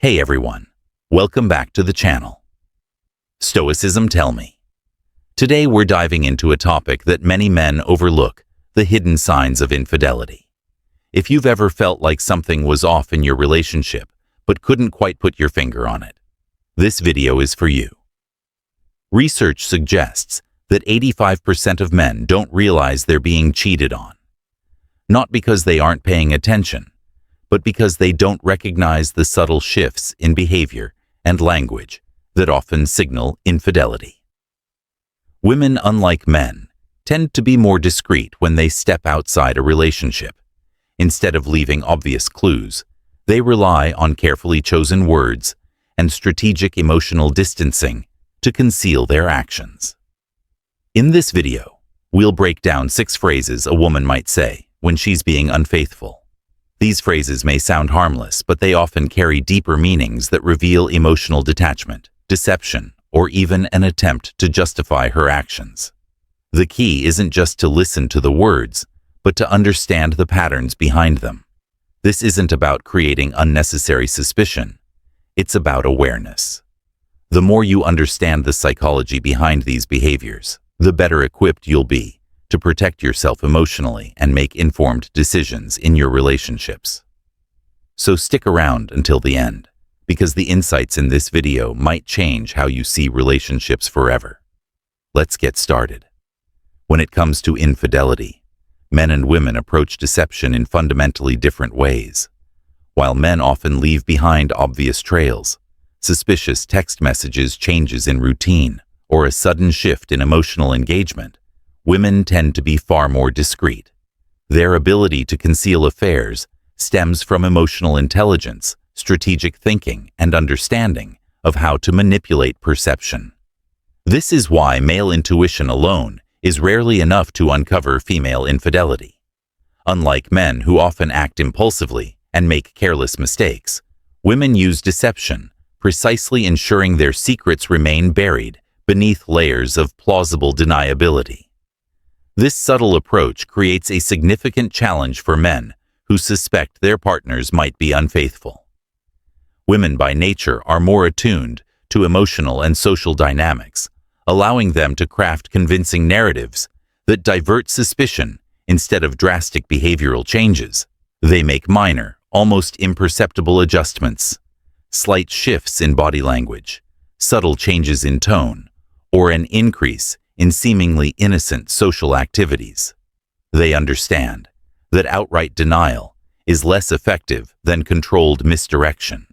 Hey everyone, welcome back to the channel. Stoicism Tell Me. Today we're diving into a topic that many men overlook, the hidden signs of infidelity. If you've ever felt like something was off in your relationship, but couldn't quite put your finger on it, this video is for you. Research suggests that 85% of men don't realize they're being cheated on. Not because they aren't paying attention, but because they don't recognize the subtle shifts in behavior and language that often signal infidelity. Women, unlike men, tend to be more discreet when they step outside a relationship. Instead of leaving obvious clues, they rely on carefully chosen words and strategic emotional distancing to conceal their actions. In this video, we'll break down 6 phrases a woman might say when she's being unfaithful. These phrases may sound harmless, but they often carry deeper meanings that reveal emotional detachment, deception, or even an attempt to justify her actions. The key isn't just to listen to the words, but to understand the patterns behind them. This isn't about creating unnecessary suspicion. It's about awareness. The more you understand the psychology behind these behaviors, the better equipped you'll be to protect yourself emotionally and make informed decisions in your relationships. So stick around until the end, because the insights in this video might change how you see relationships forever. Let's get started. When it comes to infidelity, men and women approach deception in fundamentally different ways. While men often leave behind obvious trails, suspicious text messages, changes in routine, or a sudden shift in emotional engagement, women tend to be far more discreet. Their ability to conceal affairs stems from emotional intelligence, strategic thinking, and understanding of how to manipulate perception. This is why male intuition alone is rarely enough to uncover female infidelity. Unlike men who often act impulsively and make careless mistakes, women use deception, precisely ensuring their secrets remain buried beneath layers of plausible deniability. This subtle approach creates a significant challenge for men who suspect their partners might be unfaithful. Women by nature are more attuned to emotional and social dynamics, allowing them to craft convincing narratives that divert suspicion instead of drastic behavioral changes. They make minor, almost imperceptible adjustments, slight shifts in body language, subtle changes in tone, or an increase in seemingly innocent social activities. They understand that outright denial is less effective than controlled misdirection.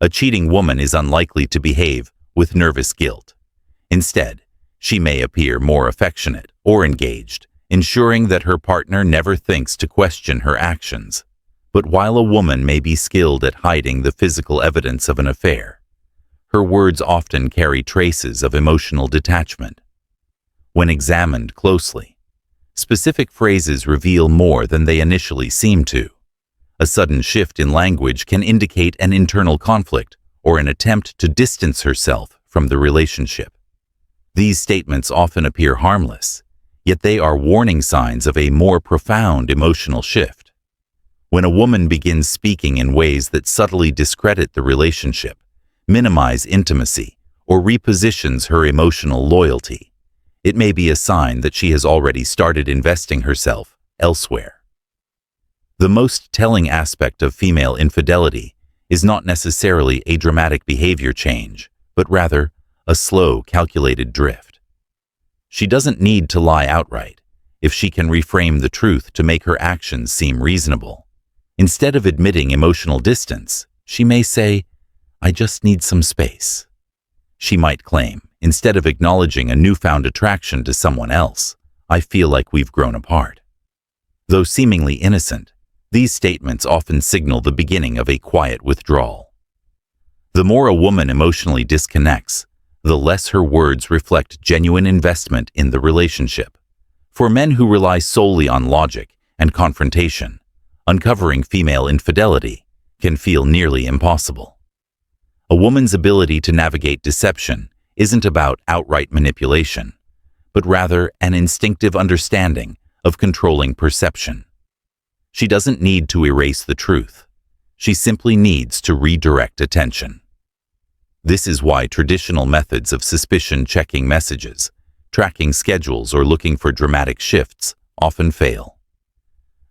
A cheating woman is unlikely to behave with nervous guilt. Instead, she may appear more affectionate or engaged, ensuring that her partner never thinks to question her actions. But while a woman may be skilled at hiding the physical evidence of an affair, her words often carry traces of emotional detachment. When examined closely, specific phrases reveal more than they initially seem to. A sudden shift in language can indicate an internal conflict or an attempt to distance herself from the relationship. These statements often appear harmless, yet they are warning signs of a more profound emotional shift. When a woman begins speaking in ways that subtly discredit the relationship, minimize intimacy, or repositions her emotional loyalty, it may be a sign that she has already started investing herself elsewhere. The most telling aspect of female infidelity is not necessarily a dramatic behavior change, but rather a slow, calculated drift. She doesn't need to lie outright if she can reframe the truth to make her actions seem reasonable. Instead of admitting emotional distance, she may say, "I just need some space." She might claim, instead of acknowledging a newfound attraction to someone else, "I feel like we've grown apart." Though seemingly innocent, these statements often signal the beginning of a quiet withdrawal. The more a woman emotionally disconnects, the less her words reflect genuine investment in the relationship. For men who rely solely on logic and confrontation, uncovering female infidelity can feel nearly impossible. A woman's ability to navigate deception isn't about outright manipulation, but rather an instinctive understanding of controlling perception. She doesn't need to erase the truth. She simply needs to redirect attention. This is why traditional methods of suspicion checking messages, tracking schedules, or looking for dramatic shifts often fail.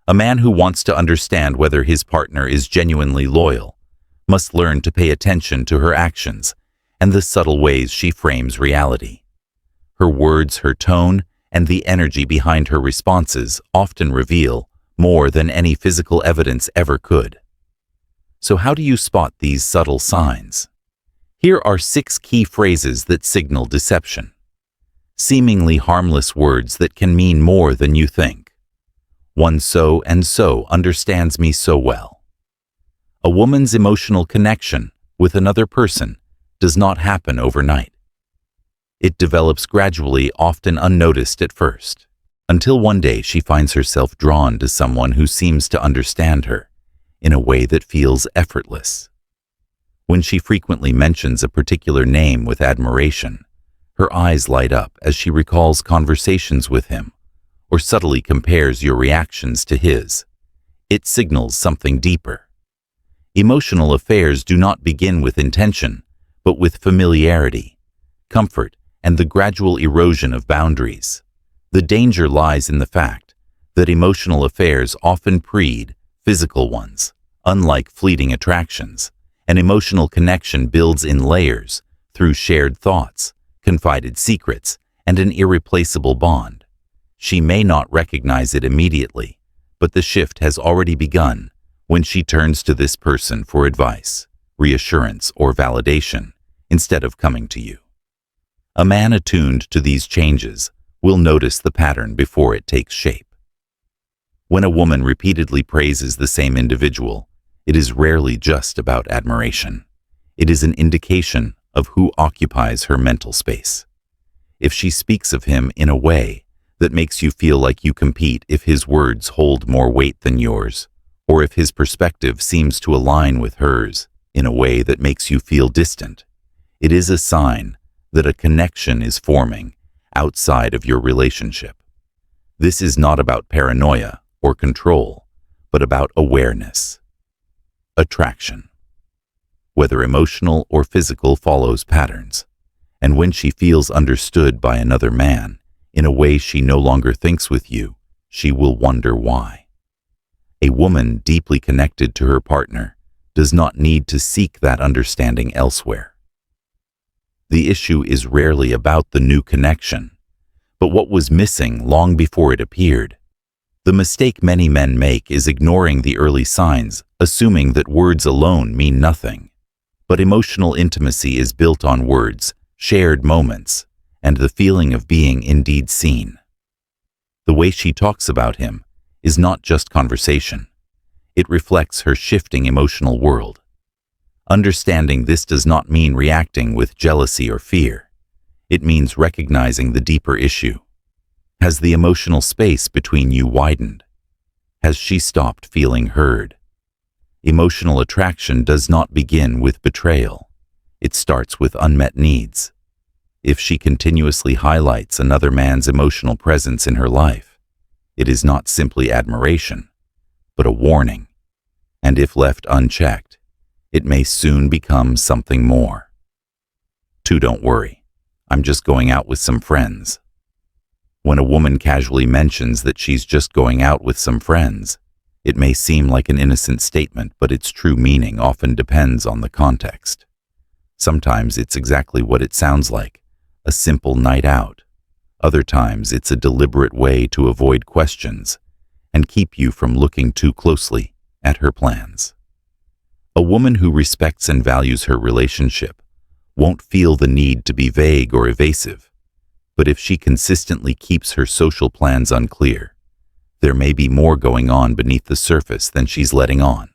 A man who wants to understand whether his partner is genuinely loyal must learn to pay attention to her actions and the subtle ways she frames reality. Her words, her tone, and the energy behind her responses often reveal more than any physical evidence ever could. So how do you spot these subtle signs? Here are 6 key phrases that signal deception. Seemingly harmless words that can mean more than you think. One so and so understands me so well. A woman's emotional connection with another person does not happen overnight. It develops gradually, often unnoticed at first, until one day she finds herself drawn to someone who seems to understand her in a way that feels effortless. When she frequently mentions a particular name with admiration, her eyes light up as she recalls conversations with him or subtly compares your reactions to his. It signals something deeper. Emotional affairs do not begin with intention, but with familiarity, comfort, and the gradual erosion of boundaries. The danger lies in the fact that emotional affairs often precede physical ones. Unlike fleeting attractions, an emotional connection builds in layers through shared thoughts, confided secrets, and an irreplaceable bond. She may not recognize it immediately, but the shift has already begun when she turns to this person for advice, reassurance, or validation instead of coming to you. A man attuned to these changes will notice the pattern before it takes shape. When a woman repeatedly praises the same individual, it is rarely just about admiration. It is an indication of who occupies her mental space. If she speaks of him in a way that makes you feel like you compete, if his words hold more weight than yours, or if his perspective seems to align with hers in a way that makes you feel distant, it is a sign that a connection is forming outside of your relationship. This is not about paranoia or control, but about awareness. Attraction, whether emotional or physical, follows patterns, and when she feels understood by another man in a way she no longer thinks with you, she will wonder why. A woman deeply connected to her partner does not need to seek that understanding elsewhere. The issue is rarely about the new connection, but what was missing long before it appeared. The mistake many men make is ignoring the early signs, assuming that words alone mean nothing. But emotional intimacy is built on words, shared moments, and the feeling of being indeed seen. The way she talks about him is not just conversation. It reflects her shifting emotional world. Understanding this does not mean reacting with jealousy or fear. It means recognizing the deeper issue. Has the emotional space between you widened? Has she stopped feeling heard? Emotional attraction does not begin with betrayal. It starts with unmet needs. If she continuously highlights another man's emotional presence in her life, it is not simply admiration, but a warning. And if left unchecked, it may soon become something more. 2. Don't worry. I'm just going out with some friends. When a woman casually mentions that she's just going out with some friends, it may seem like an innocent statement, but its true meaning often depends on the context. Sometimes it's exactly what it sounds like, a simple night out. Other times it's a deliberate way to avoid questions and keep you from looking too closely at her plans. A woman who respects and values her relationship won't feel the need to be vague or evasive, but if she consistently keeps her social plans unclear, there may be more going on beneath the surface than she's letting on.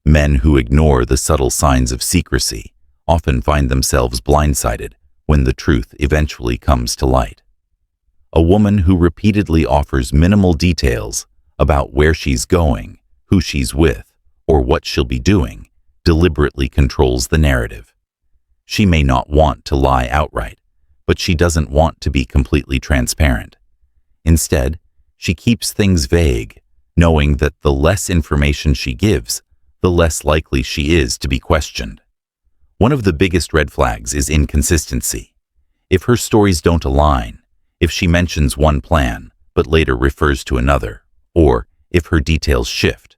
Men who ignore the subtle signs of secrecy often find themselves blindsided when the truth eventually comes to light. A woman who repeatedly offers minimal details about where she's going, who she's with, or what she'll be doing deliberately controls the narrative. She may not want to lie outright, but she doesn't want to be completely transparent. Instead, she keeps things vague, knowing that the less information she gives, the less likely she is to be questioned. One of the biggest red flags is inconsistency. If her stories don't align, if she mentions one plan but later refers to another, or if her details shift,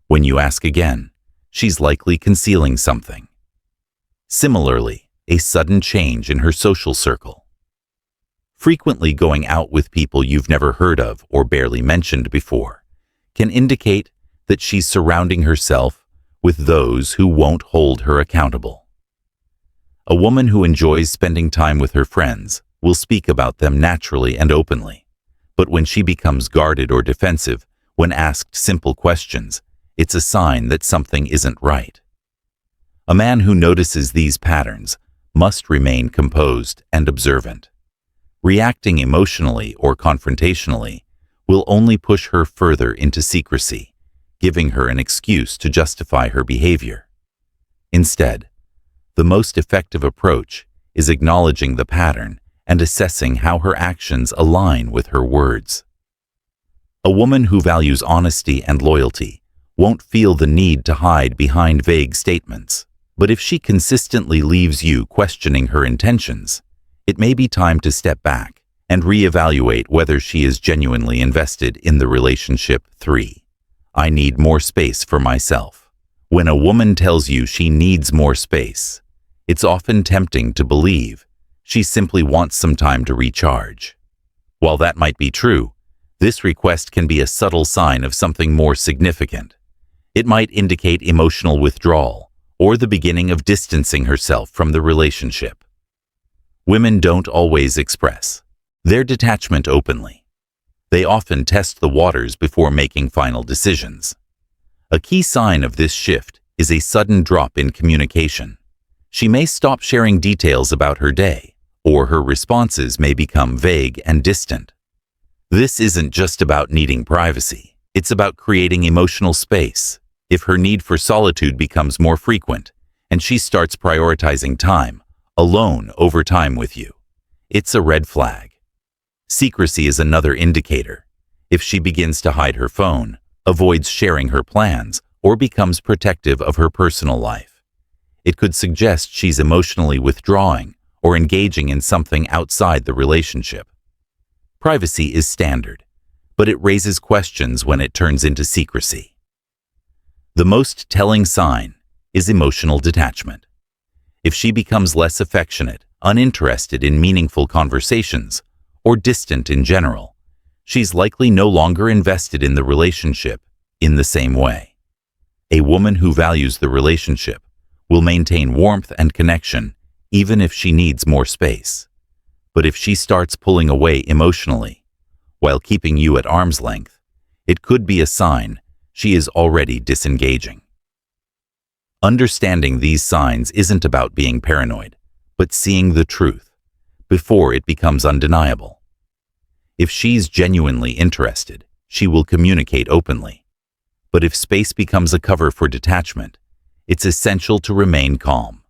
when you ask again, she's likely concealing something. Similarly, a sudden change in her social circle. Frequently going out with people you've never heard of or barely mentioned before can indicate that she's surrounding herself with those who won't hold her accountable. A woman who enjoys spending time with her friends will speak about them naturally and openly, but when she becomes guarded or defensive when asked simple questions, it's a sign that something isn't right. A man who notices these patterns must remain composed and observant. Reacting emotionally or confrontationally will only push her further into secrecy, giving her an excuse to justify her behavior. Instead, the most effective approach is acknowledging the pattern and assessing how her actions align with her words. A woman who values honesty and loyalty won't feel the need to hide behind vague statements, but if she consistently leaves you questioning her intentions, it may be time to step back and reevaluate whether she is genuinely invested in the relationship. 3. I need more space for myself. When a woman tells you she needs more space, it's often tempting to believe she simply wants some time to recharge. While that might be true, this request can be a subtle sign of something more significant. It might indicate emotional withdrawal or the beginning of distancing herself from the relationship. Women don't always express their detachment openly. They often test the waters before making final decisions. A key sign of this shift is a sudden drop in communication. She may stop sharing details about her day, or her responses may become vague and distant. This isn't just about needing privacy. It's about creating emotional space. If her need for solitude becomes more frequent, and she starts prioritizing time alone over time with you, it's a red flag. Secrecy is another indicator. If she begins to hide her phone, avoids sharing her plans, or becomes protective of her personal life, it could suggest she's emotionally withdrawing or engaging in something outside the relationship. Privacy is standard, but it raises questions when it turns into secrecy. The most telling sign is emotional detachment. If she becomes less affectionate, uninterested in meaningful conversations, or distant in general, she's likely no longer invested in the relationship in the same way. A woman who values the relationship will maintain warmth and connection even if she needs more space. But if she starts pulling away emotionally, while keeping you at arm's length, it could be a sign she is already disengaging. Understanding these signs isn't about being paranoid, but seeing the truth before it becomes undeniable. If she's genuinely interested, she will communicate openly. But if space becomes a cover for detachment, it's essential to remain calm.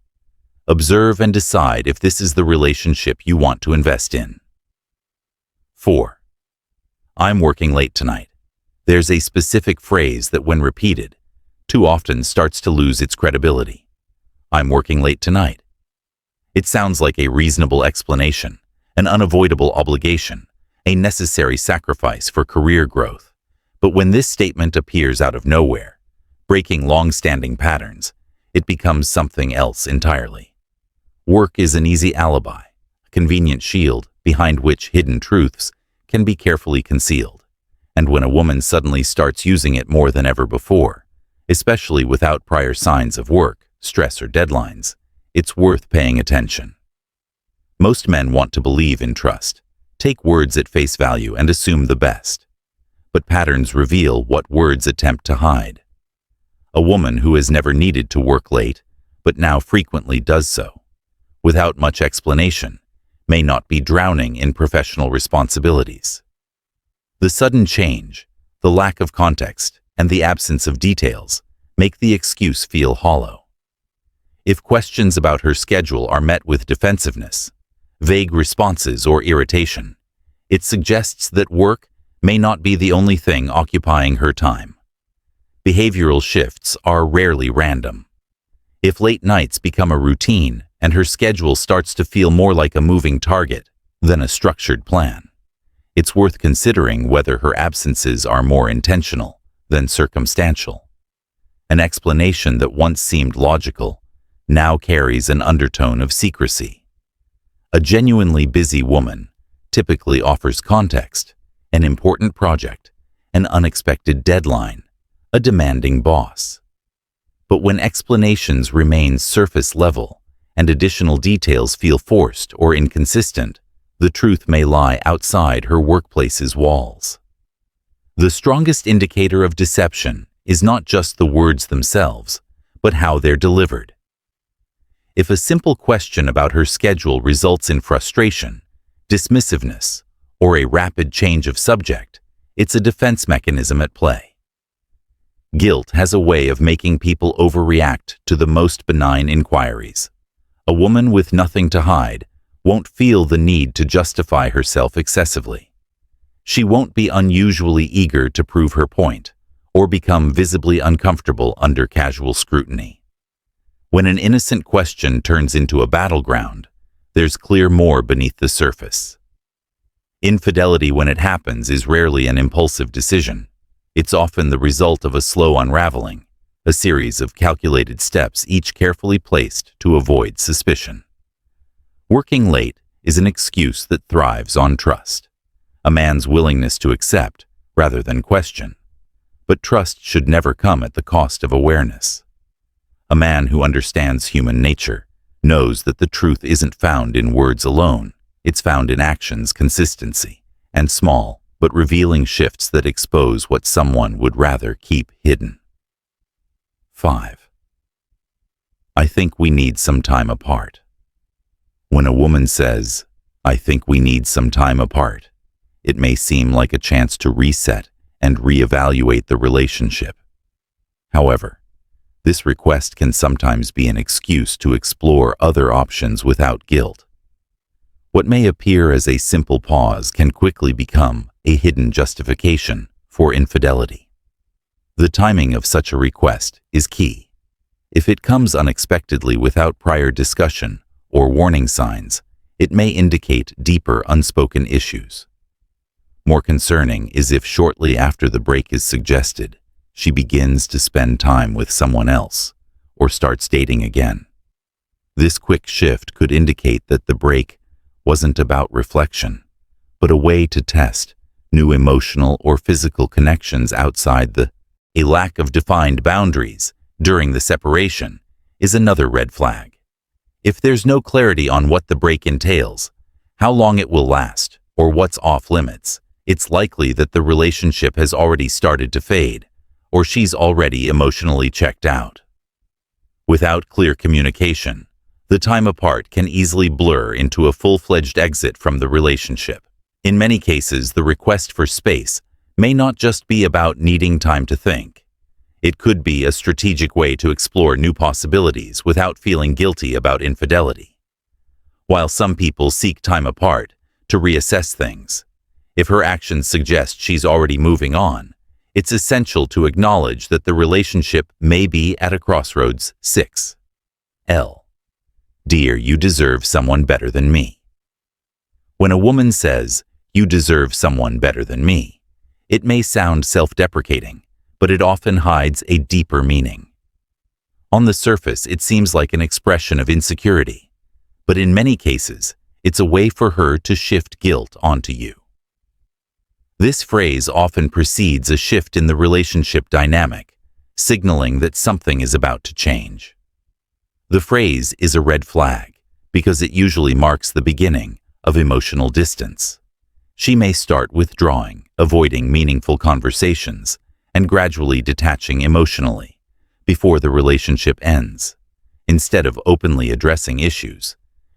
Observe and decide if this is the relationship you want to invest in. 4. I'm working late tonight. There's a specific phrase that, when repeated, too often starts to lose its credibility. I'm working late tonight. It sounds like a reasonable explanation, an unavoidable obligation, a necessary sacrifice for career growth. But when this statement appears out of nowhere, breaking long-standing patterns, it becomes something else entirely. Work is an easy alibi, a convenient shield behind which hidden truths can be carefully concealed. And when a woman suddenly starts using it more than ever before, especially without prior signs of work, stress, or deadlines, it's worth paying attention. Most men want to believe in trust, take words at face value, and assume the best. But patterns reveal what words attempt to hide. A woman who has never needed to work late, but now frequently does so, without much explanation, may not be drowning in professional responsibilities. The sudden change, the lack of context, and the absence of details make the excuse feel hollow. If questions about her schedule are met with defensiveness, vague responses, or irritation, it suggests that work may not be the only thing occupying her time. Behavioral shifts are rarely random. If late nights become a routine and her schedule starts to feel more like a moving target than a structured plan, it's worth considering whether her absences are more intentional than circumstantial. An explanation that once seemed logical now carries an undertone of secrecy. A genuinely busy woman typically offers context, an important project, an unexpected deadline, a demanding boss. But when explanations remain surface level and additional details feel forced or inconsistent, the truth may lie outside her workplace's walls. The strongest indicator of deception is not just the words themselves, but how they're delivered. If a simple question about her schedule results in frustration, dismissiveness, or a rapid change of subject, it's a defense mechanism at play. Guilt has a way of making people overreact to the most benign inquiries. A woman with nothing to hide won't feel the need to justify herself excessively. She won't be unusually eager to prove her point or become visibly uncomfortable under casual scrutiny. When an innocent question turns into a battleground, there's clear more beneath the surface. Infidelity, when it happens, is rarely an impulsive decision. It's often the result of a slow unraveling, a series of calculated steps, each carefully placed to avoid suspicion. Working late is an excuse that thrives on trust, a man's willingness to accept rather than question. But trust should never come at the cost of awareness. A man who understands human nature knows that the truth isn't found in words alone, it's found in actions, consistency, and small but revealing shifts that expose what someone would rather keep hidden. 5. I think we need some time apart. When a woman says, "I think we need some time apart," it may seem like a chance to reset and reevaluate the relationship. However, this request can sometimes be an excuse to explore other options without guilt. What may appear as a simple pause can quickly become a hidden justification for infidelity. The timing of such a request is key. If it comes unexpectedly without prior discussion or warning signs, it may indicate deeper unspoken issues. More concerning is if shortly after the break is suggested, she begins to spend time with someone else or starts dating again. This quick shift could indicate that the break wasn't about reflection, but a way to test new emotional or physical connections outside a lack of defined boundaries during the separation is another red flag. If there's no clarity on what the break entails, how long it will last, or what's off limits, it's likely that the relationship has already started to fade, or she's already emotionally checked out. Without clear communication, the time apart can easily blur into a full-fledged exit from the relationship. In many cases, the request for space may not just be about needing time to think. It could be a strategic way to explore new possibilities without feeling guilty about infidelity. While some people seek time apart to reassess things, if her actions suggest she's already moving on, it's essential to acknowledge that the relationship may be at a crossroads. 6. Dear, you deserve someone better than me. When a woman says, "You deserve someone better than me," it may sound self-deprecating, but it often hides a deeper meaning. On the surface, it seems like an expression of insecurity, but in many cases, it's a way for her to shift guilt onto you. This phrase often precedes a shift in the relationship dynamic, signaling that something is about to change. The phrase is a red flag because it usually marks the beginning of emotional distance. She may start withdrawing, avoiding meaningful conversations, and gradually detaching emotionally before the relationship ends. Instead of openly addressing issues,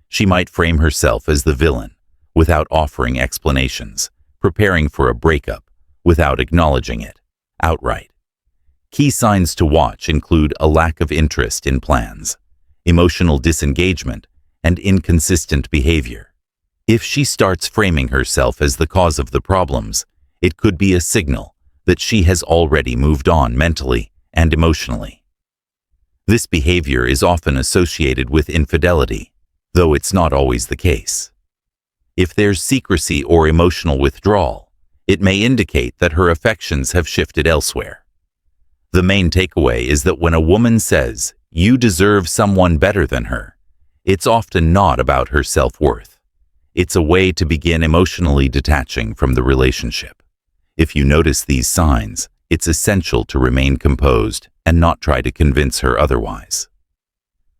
she might frame herself as the villain without offering explanations, preparing for a breakup without acknowledging it outright. Key signs to watch include a lack of interest in plans, emotional disengagement, and inconsistent behavior. If she starts framing herself as the cause of the problems, it could be a signal that she has already moved on mentally and emotionally. This behavior is often associated with infidelity, though it's not always the case. If there's secrecy or emotional withdrawal, it may indicate that her affections have shifted elsewhere. The main takeaway is that when a woman says, "You deserve someone better than her," it's often not about her self-worth. It's a way to begin emotionally detaching from the relationship. If you notice these signs, it's essential to remain composed and not try to convince her otherwise.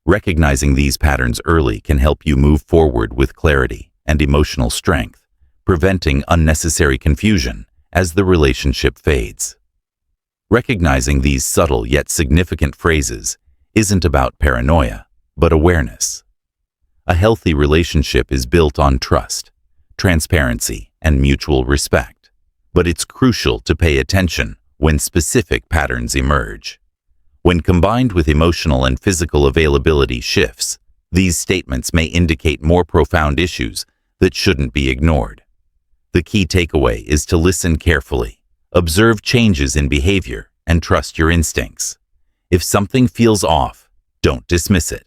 Recognizing these patterns early can help you move forward with clarity and emotional strength, preventing unnecessary confusion as the relationship fades. Recognizing these subtle yet significant phrases isn't about paranoia, but awareness. A healthy relationship is built on trust, transparency, and mutual respect, but it's crucial to pay attention when specific patterns emerge. When combined with emotional and physical availability shifts, these statements may indicate more profound issues that shouldn't be ignored. The key takeaway is to listen carefully, observe changes in behavior, and trust your instincts. If something feels off, don't dismiss it.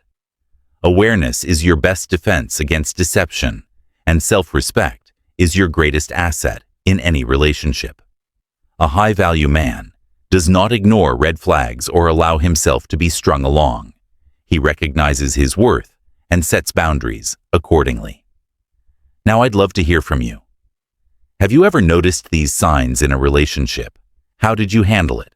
Awareness is your best defense against deception, and self-respect is your greatest asset in any relationship. A high-value man does not ignore red flags or allow himself to be strung along. He recognizes his worth and sets boundaries accordingly. Now I'd love to hear from you. Have you ever noticed these signs in a relationship? How did you handle it?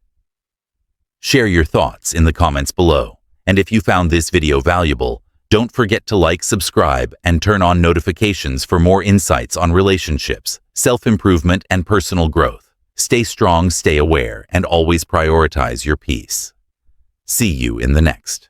Share your thoughts in the comments below. And if you found this video valuable, don't forget to like, subscribe, and turn on notifications for more insights on relationships, self-improvement, and personal growth. Stay strong, stay aware, and always prioritize your peace. See you in the next.